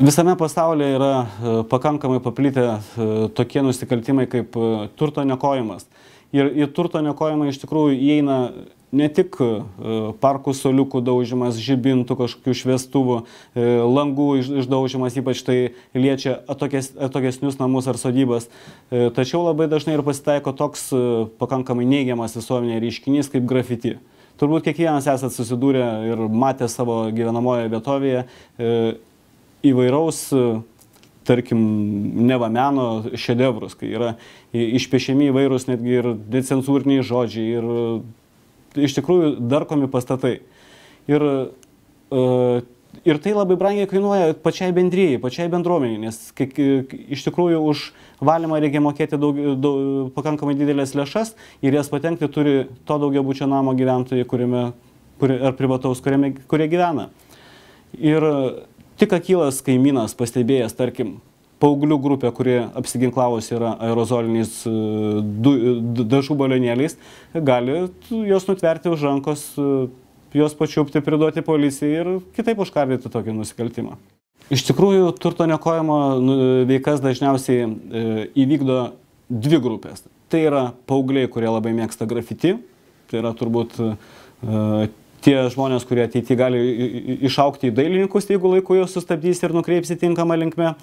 Visame pasaulyje yra pakankamai paplitę tokie nusikaltimai kaip turto niokojimas. Ir į turto niokojimą iš tikrųjų įeina ne tik parkų suoliukų daužimas, žibintų, kažkokių šviestuvų, langų išdaužimas, ypač tai liečia atokesnius namus ar sodybas. Tačiau labai dažnai ir pasitaiko toks pakankamai neigiamas visuomenėje reiškinys kaip grafiti. Turbūt kiekvienas esat susidūrę ir matę savo gyvenamoje vietovėje įvairaus, tarkim, neva meno šedevrus, kai yra išpiešiami įvairūs netgi ir necenzūriniai žodžiai ir iš tikrųjų darkomi pastatai. Ir tai labai brangiai kainuoja pačiai bendrijai, pačiai bendruomeniai, nes iš tikrųjų už valymą reikia mokėti pakankamai didelės lėšas ir jas patenkti turi to daugiabučio namo gyventojai, ar privataus, kurie gyvena. Ir tik akylas kaimynas pastebėjęs, tarkim, paauglių grupę, kurie apsiginklavusi yra aerozoliniais dažų balionėliais, gali juos nutverti už rankos, juos pačiupti, priduoti policijai ir kitaip užkardyti tokį nusikaltimą. Iš tikrųjų, turto niokojimo veikas dažniausiai įvykdo dvi grupės. Tai yra paaugliai, kurie labai mėgsta grafiti, tai yra turbūt tie žmonės, kurie ateityje gali išaukti į dailininkus, jeigu laiku juos sustabdys ir nukreips į tinkamą linkmę.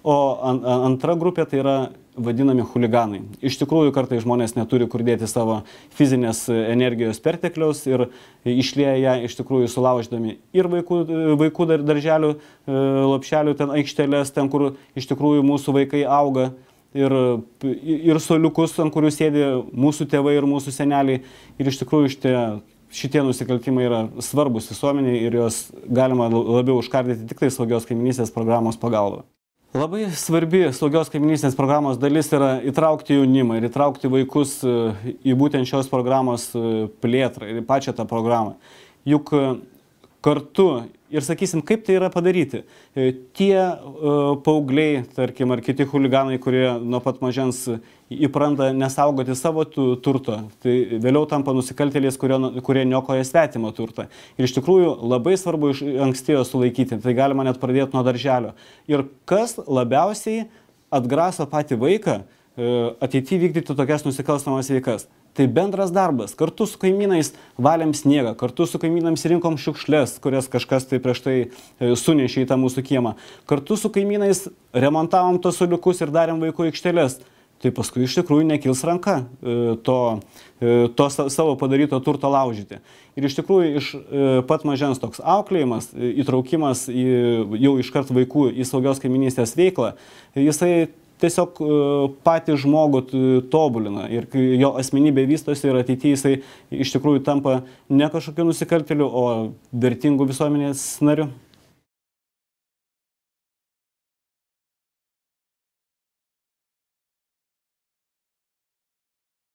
O antra grupė tai yra vadinami chuliganai. Iš tikrųjų, kartais žmonės neturi kur dėti savo fizinės energijos pertekliaus ir išlieja ją iš tikrųjų sulauždami ir vaikų darželių lopšelių, ten aikštelės, ten, kur iš tikrųjų mūsų vaikai auga. Ir suoliukus, ant kurių sėdi mūsų tėvai ir mūsų seneliai. Ir iš tikrųjų šitie nusikaltimai yra svarbus visuomeniai ir juos galima labiau užkardyti tik tai saugios kaimynystės programos pagalba. Labai svarbi saugios kaimynystės programos dalis yra įtraukti jaunimą ir įtraukti vaikus į būtent šios programos plėtrą ir į pačią tą programą. Juk kartu ir sakysim, kaip tai yra padaryti. Tie paaugliai, tarkim, ar kiti chuliganai, kurie nuo pat mažens įpranta nesaugoti savo turto, tai vėliau tampa nusikaltėliais, kurie niokoja svetimą turtą. Ir iš tikrųjų labai svarbu iš anksti juos sulaikyti, tai galima net pradėti nuo darželio. Ir kas labiausiai atgraso patį vaiką ateityje vykdyti tokias nusikalstamas veikas. Tai bendras darbas. Kartu su kaimynais valėm sniegą, kartu su kaimynams rinkom šiukšles, kurias kažkas tai prieš tai sunešė į tą mūsų kiemą. Kartu su kaimynais remontavom tos suoliukus ir darėm vaikų aikšteles. Tai paskui iš tikrųjų nekils ranka to savo padaryto turto laužyti. Ir iš tikrųjų iš pat mažens toks auklėjimas, įtraukimas jau iškart vaikų į saugios kaimynystės veiklą, jisai tiesiog patį žmogų tobulina ir jo asmenybė vystosi ir ateityje jisai iš tikrųjų tampa ne kažkokiu nusikaltėliu, o vertingu visuomenės nariu.